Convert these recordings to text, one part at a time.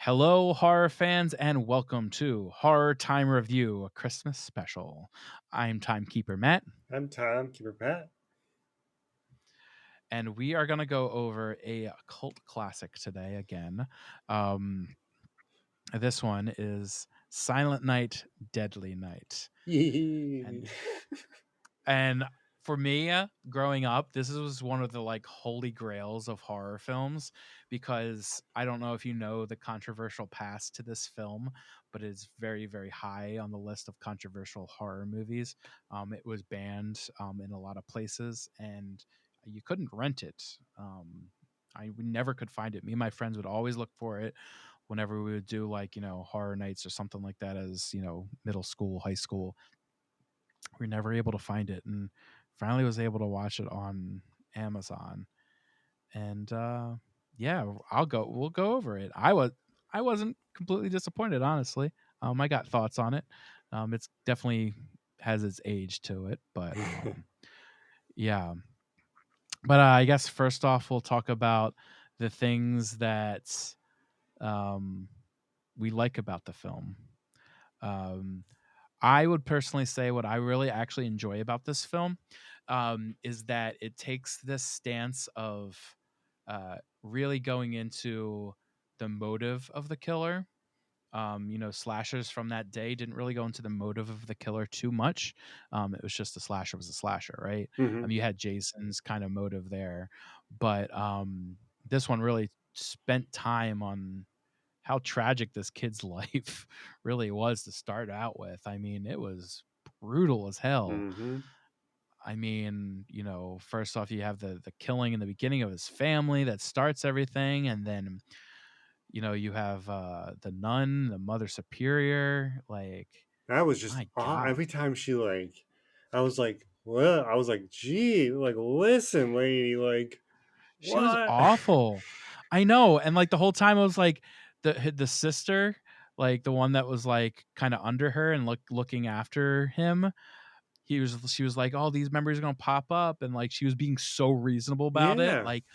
Hello, horror fans, and welcome to Horror Time Review, a Christmas special. I'm Timekeeper Matt, I'm Tom, Keeper Pat. and we are going to go over a cult classic today again. Um, this one is Silent Night, Deadly Night. Yee. And And for me, growing up, this was one of the like holy grails of horror films because I don't know if you know the controversial past to this film, but it's very, very high on the list of controversial horror movies. It was banned in a lot of places, and you couldn't rent it. We never could find it. Me and my friends would always look for it whenever we would do like horror nights or something like that as middle school, high school. We were never able to find it, and finally was able to watch it on Amazon. And yeah, we'll go over it. I wasn't completely disappointed, honestly. I got thoughts on it. It's definitely has its age to it, but yeah. But I guess first off, we'll talk about the things that um, we like about the film. Um, I would personally say what I really actually enjoy about this film is that it takes this stance of really going into the motive of the killer. Slashers from that day didn't really go into the motive of the killer too much. It was just a slasher was a slasher, right? hmm You had Jason's kind of motive there, but this one really spent time on how tragic this kid's life really was to start out with. I mean, it was brutal as hell. hmm I mean, first off, you have the killing in the beginning of his family that starts everything, and then you have the nun, the mother superior. Like, That was just my God, every time I was like, well, I was like, gee, like, listen, lady, like, she was what? awful. I know, and like the whole time, I was like the sister, like the one that was like kind of under her and looking after him. She was like, "Oh, these memories are gonna pop up," and like she was being so reasonable about it. Yeah. Like,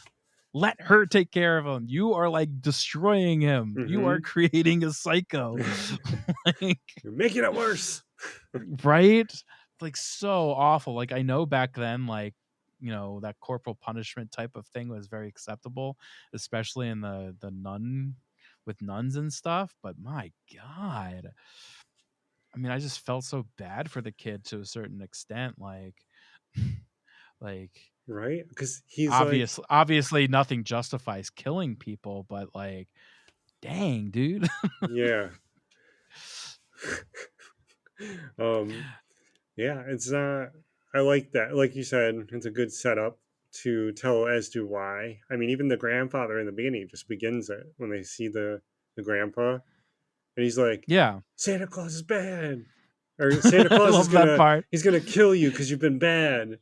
let her take care of him. You are like destroying him. You are hmm creating a psycho. Like, You're making it worse. right? Like so awful. Like I know back then, like that corporal punishment type of thing was very acceptable, especially in the nun with nuns and stuff. But my God, I mean, I just felt so bad for the kid to a certain extent. Like Right? Because he's like, obviously nothing justifies killing people, but like, dang, dude. yeah. um, yeah, it's not, I like that. Like you said, it's a good setup to tell as to why. I mean, even the grandfather in the beginning just begins it when they see the grandpa, and he's like, Yeah. Santa Claus is bad, or Santa I Claus is love that gonna part. he's gonna kill you because you've been bad.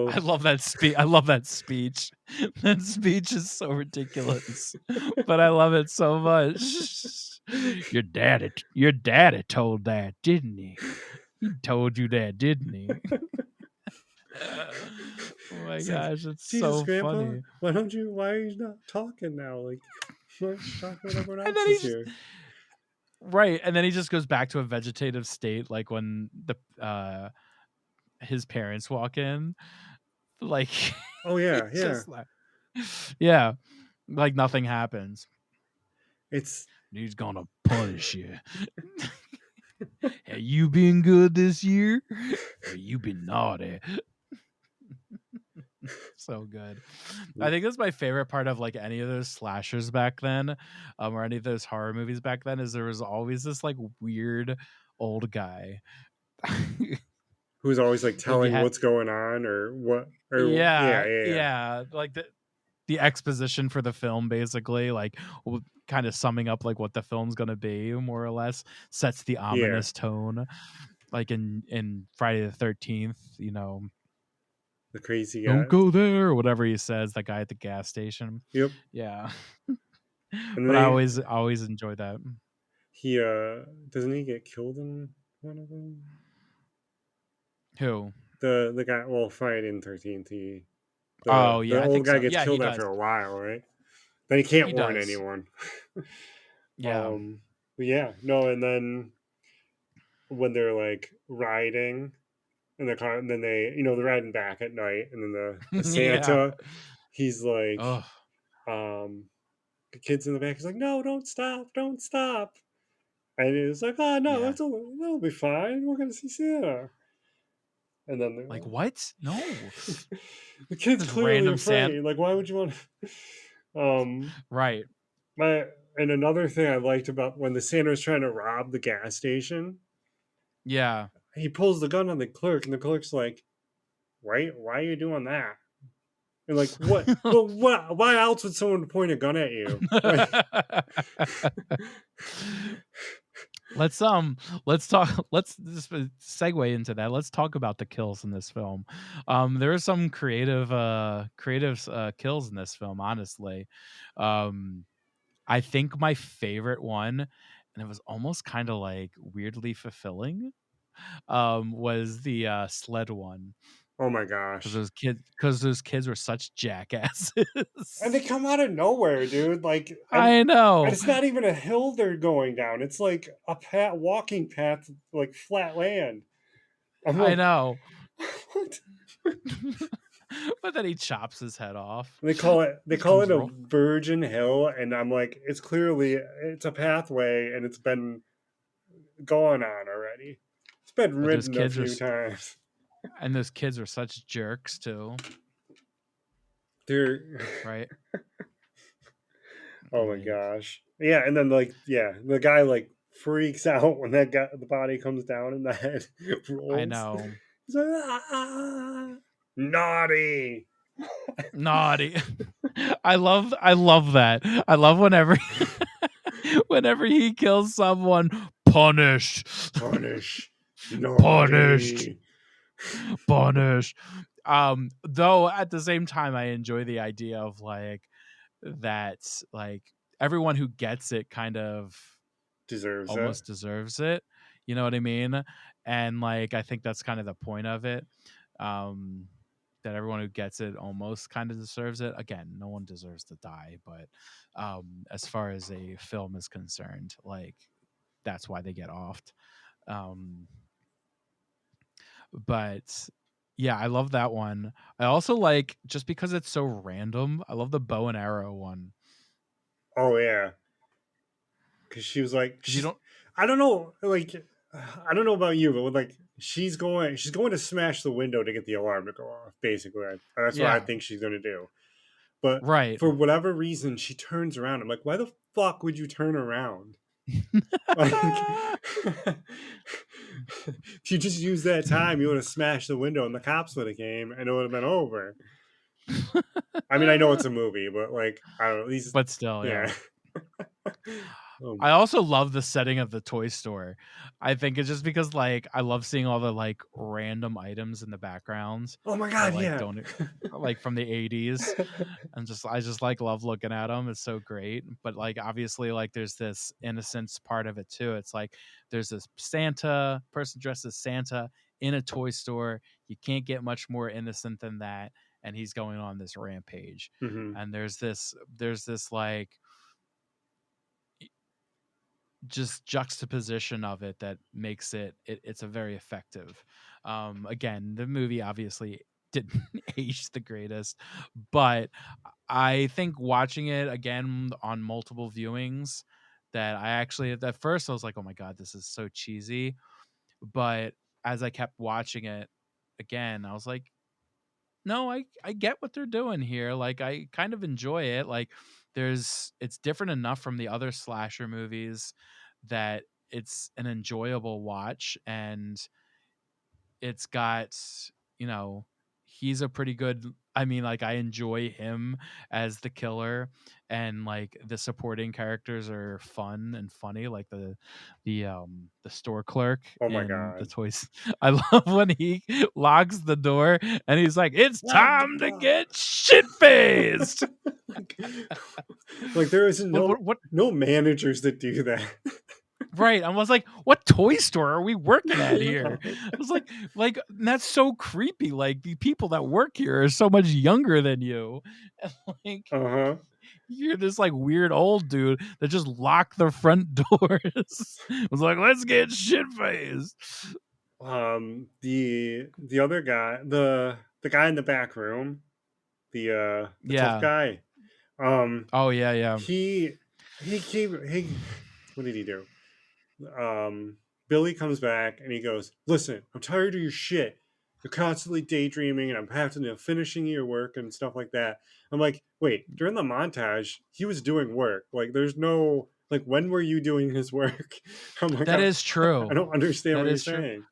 I So love that speech. I love that speech. That speech is so ridiculous, but I love it so much. Your daddy told that, didn't he? He told you that, didn't he? Oh my it's like, gosh, it's Jesus, so Grandpa, funny. why are you not talking now? Like, why aren't you talking when everyone And else then is here? right, and then he just goes back to a vegetative state, like when the his parents walk in, like Oh yeah, he's yeah. just like, yeah, like nothing happens. It's He's gonna punish you. Have you been good this year? Or you been naughty? So good. I think that's my favorite part of like any of those slashers back then, or any of those horror movies back then, is there was always this like weird old guy. who's always like Like you telling had what's going on or what or yeah, yeah, yeah, yeah. yeah, like the exposition for the film basically, like kind of summing up like what the film's gonna be, more or less, sets the Yeah. ominous tone. Like in Friday the 13th, The crazy don't guy. go there or whatever he says, that guy at the gas station. Yep. Yeah. And But I they always enjoy that. he doesn't he get killed in one of them? Who? The guy, well, Friday in 13th, he Oh the yeah, I old think guy so. gets Yeah, he killed after does. a while, right? Then he He can't warn does. anyone. Yeah. But yeah, no, and then when they're like riding in the car, and then they're riding back at night, and then the Yeah. Santa, he's like, Oh, um, the kids in the back is like, no, don't stop, don't stop. And it's like, oh no, yeah. it'll be fine. We're gonna see Santa. And then Like what? No. the kid's This clearly random Santa. afraid. Like, why would you want um Right. my and another thing I liked about when the Santa's trying to rob the gas station, Yeah. he pulls the gun on the clerk, and the clerk's like, why are you doing that? And like, what? Well, what? Why else would someone point a gun at you? Like, let's let's talk let's just segue into that. Let's talk about the kills in this film. There are some creative kills in this film, honestly. Um I think my favorite one, and it was almost kind of like weirdly fulfilling, was the sled one. oh my Because gosh! those kids were such And they jackasses. come out of nowhere, dude. Like, I and know. it's not even a hill they're going down. It's like a walking path, like flat land. I'm I like, know. what? But then he chops his head off. They Just call comes it a roll. virgin hill, and I'm like, it's a pathway, and it's been going on already. It's been But those ridden a kids are few times. and those kids are such jerks too, They're right? oh my Like, gosh. Yeah, and then like the guy like freaks out when the body comes down and the head I rolls. know. He's like, ah, naughty. Naughty. I love that. I love whenever whenever he kills someone, punished. Punish. Punished. Naughty. Punished. Though at the same time I enjoy the idea of like that like everyone who gets it kind of Deserves it. almost deserves it. You know what I mean? And like I think that's kind of the point of it. Um that everyone who gets it almost kind of deserves it. Again, no one deserves to die, but as far as a film is concerned, like that's why they get offed. Um but yeah, I love that one. I also like just because it's so random, I love the bow and arrow one. Oh yeah. Cause she was like Because you don't I don't know, like I don't know about you, but like she's going to smash the window to get the alarm to go off, basically. That's what I yeah, think she's gonna do. But right. for whatever reason, she turns around. I'm like, why the fuck would you turn around? Like, if you just use that time, you would have smashed the window and the cops would have came and it would have been over. I mean, I know it's a movie, but like, I don't know. These, But still, yeah. yeah. I also love the setting of the toy store. I think it's just because like I love seeing all the like random items in the backgrounds Oh my that god, like yeah. don't like from the 80s, and I just like love looking at them. It's so great. But like obviously like there's this innocence part of it too. It's like there's this Santa person dressed as Santa in a toy store. You can't get much more innocent than that, and he's going on this rampage. Hmm. And there's this like just juxtaposition of it that makes it's a very effective. Again, the movie obviously didn't age the greatest, but I think watching it again on multiple viewings, that I actually at first I was like, oh my god, this is so cheesy. But as I kept watching it again, I was like, no, I get what they're doing here. Like I kind of enjoy it. Like it's different enough from the other slasher movies that it's an enjoyable watch, and it's got, you know, he's a pretty good, I mean, like I enjoy him as the killer, and like the supporting characters are fun and funny, like the store clerk Oh my in the god. toys. I love when he locks the door and he's like, it's Lock the time to door. get shit faced. like, like there is what no managers that do that. Right. I was like, "What toy store are we working at here?" Yeah. I was like, that's so creepy. Like the people that work here are so much younger than you. And like Uh-huh. you're this like weird old dude that just locked the front doors. Was like, let's get shit faced. The other guy, the guy in the back room, the tough Yeah. guy, um, Oh yeah, yeah. he he what did he do? um, Billy comes back and he goes, "Listen, I'm tired of your shit. You're constantly daydreaming, and I'm having to finishing your work and stuff like that." I'm like, "Wait, during the montage, he was doing work. Like, there's no like, when were you doing his work?" I'm like, That is I true. don't understand That what you're is true. saying.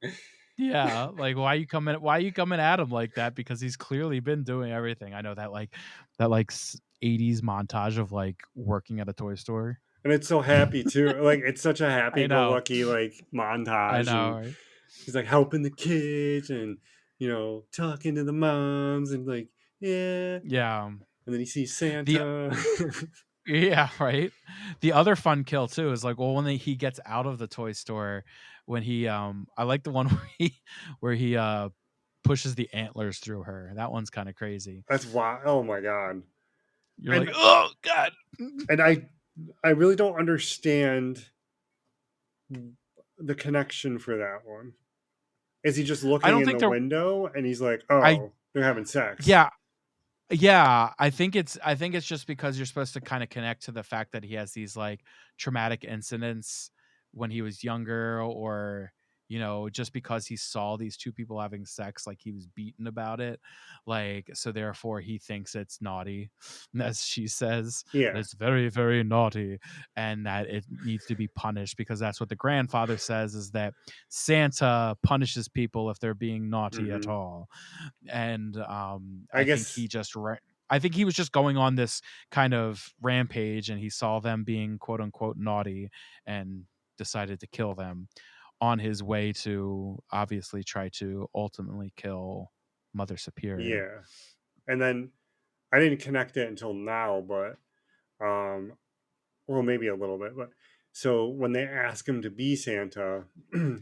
Yeah, like why you coming at him like that? Because he's clearly been doing everything. I know that like 80s montage of like working at a toy store. And it's so happy too. Like, it's such a I know. happy-go-lucky like I montage, know, and right? he's like helping the kids and talking to the moms and like, yeah. Yeah. And then he sees The Santa. Yeah, right. The other fun kill too is like, well, when he gets out of the toy store, when I like the one where he pushes the antlers through her. That one's kind of crazy. That's why. Oh my god. You're like, And oh god. and I really don't understand the connection for that one. Is he just I looking don't in think the they're. window and he's like, I "Oh, they're having sex." Yeah, yeah. I think it's just because you're supposed to kind of connect to the fact that he has these like traumatic incidents when he was younger, or just because he saw these two people having sex, like he was beaten about it, like so therefore he thinks it's naughty, as she says, that Yeah. it's very very naughty, and that it needs to be punished because that's what the grandfather says, is that Santa punishes people if they're being naughty at Hmm. all. And I I think guess. I think he was just going on this kind of rampage, and he saw them being quote unquote naughty and decided to kill them on his way to obviously try to ultimately kill Mother Superior. Yeah. And then I didn't connect it until now, but um, well, maybe a little bit, but so when they ask him to be Santa,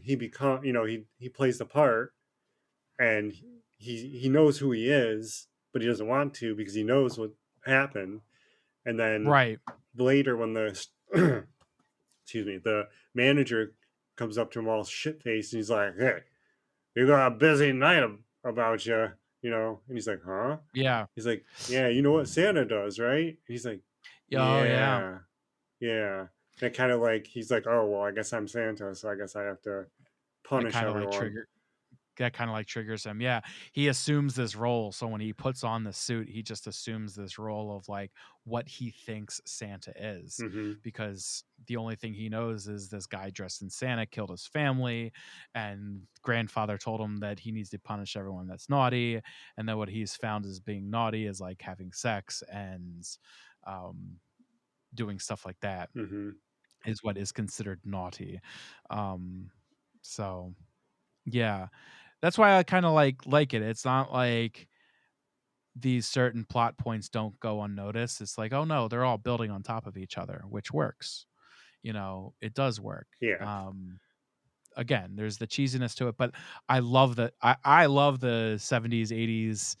he become he plays the part, and he knows who he is, but he doesn't want to because he knows what happened. And then Right. later, when the excuse me, the manager comes up to him all shit faced, and he's like, "Hey, you got a busy night about you, And he's like, "Huh?" Yeah. He's like, "Yeah, you know what Santa does, right?" And he's like, Oh yeah. "Yeah, yeah." And it kind of like he's like, "Oh well, I guess I'm Santa, so I guess I have to That punish kind of like everyone." trigger that kind of like triggers him. Yeah. He assumes this role. So when he puts on the suit, he just assumes this role of like what he thinks Santa is. Hmm. Because the only thing he knows is this guy dressed in Santa killed his family, and grandfather told him that he needs to punish everyone that's naughty. And then what he's found as being naughty is like having sex and um, doing stuff like that Hmm. is what is considered naughty. Um, so yeah, that's why I kinda like it. It's not like these certain plot points don't go unnoticed. It's like, "Oh, no, they're all building on top of each other," which works. It does work. Yeah. Um, Again, there's the cheesiness to it, but I love the 70s, 80s,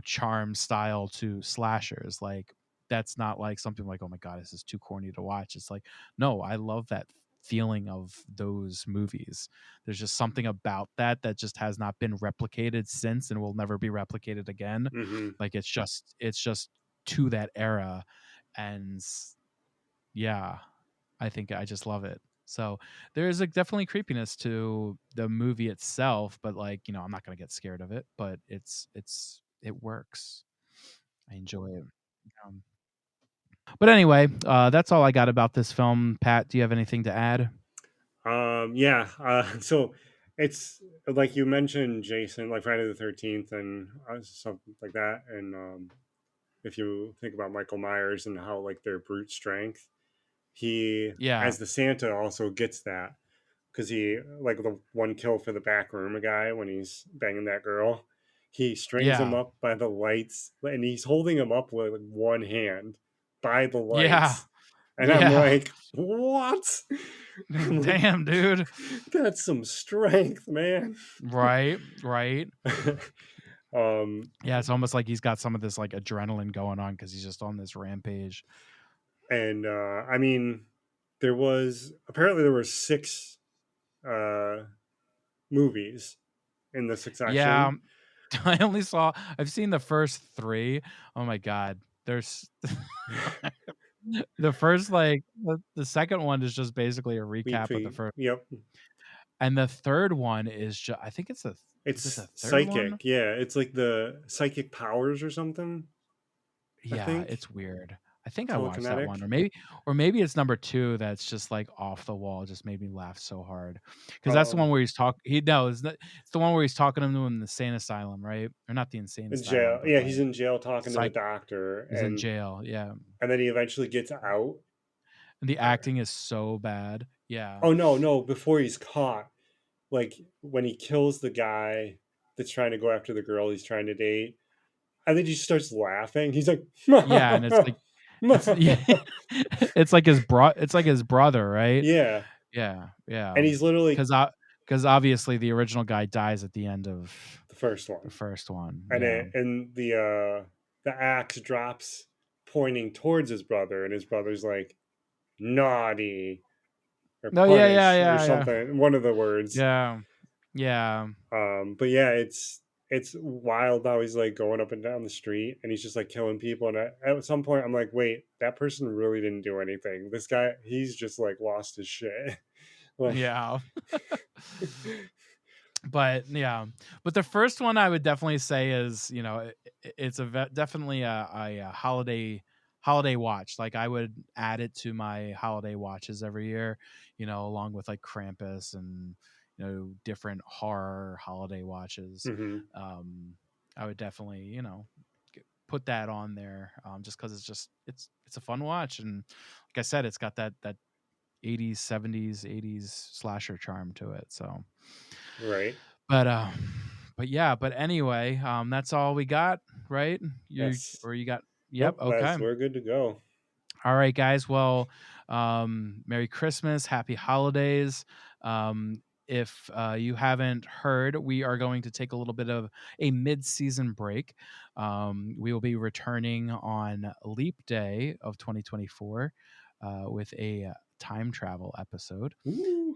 charm style to slashers. Like that's not like something like, oh my god, this is too corny to watch. It's like, no, I love that feeling of those movies. There's just something about that just has not been replicated since and will never be replicated again. Hmm. Like it's just to that era, and yeah, I think I just love it. So there's like definitely creepiness to the movie itself, but like, I'm not gonna get scared of it, but it works. I enjoy it. Um, but anyway, that's all I got about this film. Pat, do you have anything to add? Yeah. So it's like you mentioned, Jason, like Friday the 13th and something like that. And if you think about Michael Myers and how like their brute strength, he Yeah, as the Santa also gets that because he like the one kill for the back room guy when he's banging that girl. He strings him yeah, up by the lights, and he's holding him up with one hand by the yeah, lights, And I'm Yeah. like, what? I'm like, Damn, dude. that's some strength, man. Right, right. um, Yeah, it's almost like he's got some of this like adrenaline going on because he's just on this rampage. and I mean, there were 6 uh, movies in the Yeah, succession. I've seen the first 3. Oh my god. There's the first like the second one is just basically a recap of the Repeat. first, Yep. and the third one is just I think it's a is it It's the third one? psychic. Yeah, it's like the psychic powers or something, I Yeah, think. it's weird. I think I watched that one, Telekinetic. or maybe it's number 2 that's just like off the wall, just made me laugh so hard. Because that's the one Um, where he's talk he no, it's the one where he's talking to him in the insane asylum, right? Or not the insane in asylum, jail. but Yeah, he's like in jail talking to the psych doctor, he's in jail, yeah. and then he eventually gets out. And the Or- acting is so bad. Yeah. Oh no, no! Before he's caught, like when he kills the guy that's trying to go after the girl he's trying to date, and then he starts laughing. He's like, Yeah, and it's like yeah, it's like his brother, right? yeah, Yeah, yeah. and he's literally Because obviously the original guy dies at the end of the first the one, first one. and Yeah. the axe drops pointing towards his brother, and his brother's like naughty or No, yeah, yeah, punish or yeah, yeah. something, one of the words. Yeah. Yeah. But yeah, it's wild how he's like going up and down the street and he's just like killing people. And at some point, I'm like, wait, that person really didn't do anything. This guy, he's just like lost his shit. Like, Yeah. But yeah, but the first one I would definitely say is, you know, it's definitely a holiday watch. Like I would add it to my holiday watches every year, you know, along with like Krampus and you know different horror holiday watches. mhm. Um, I would definitely, you know, put that on there, just because it's a fun watch, and like I said, it's got that 80s, 70s, 80s slasher charm to it. So Right. but yeah, but anyway, that's all we got, right? Yes. You got yep, Nope. okay. We're good to go. All right, guys. Well, Merry Christmas, Happy Holidays. If you haven't heard, we are going to take a little bit of a mid-season break. We will be returning on Leap Day of 2024 with a time travel episode. Ooh.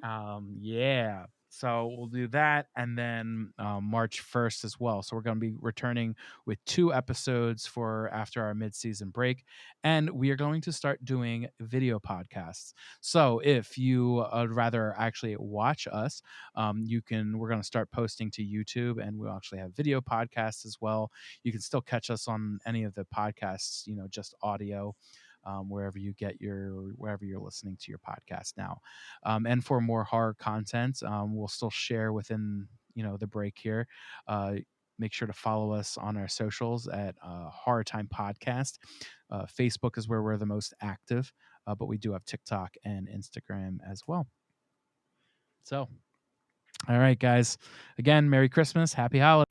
Yeah. So we'll do that, and then March 1st as well. So we're going to be returning with 2 episodes for after our mid-season break, and we are going to start doing video podcasts. So if you would rather actually watch us, we're going to start posting to YouTube, and we'll actually have video podcasts as well. You can still catch us on any of the podcasts, you know, just audio. Wherever you're listening to your podcast now, and for more horror content, we'll still share within the break here. Make sure to follow us on our socials at Horror Time Podcast. Facebook is where we're the most active, but we do have TikTok and Instagram as well. So, all right, guys. Again, Merry Christmas, Happy Holidays.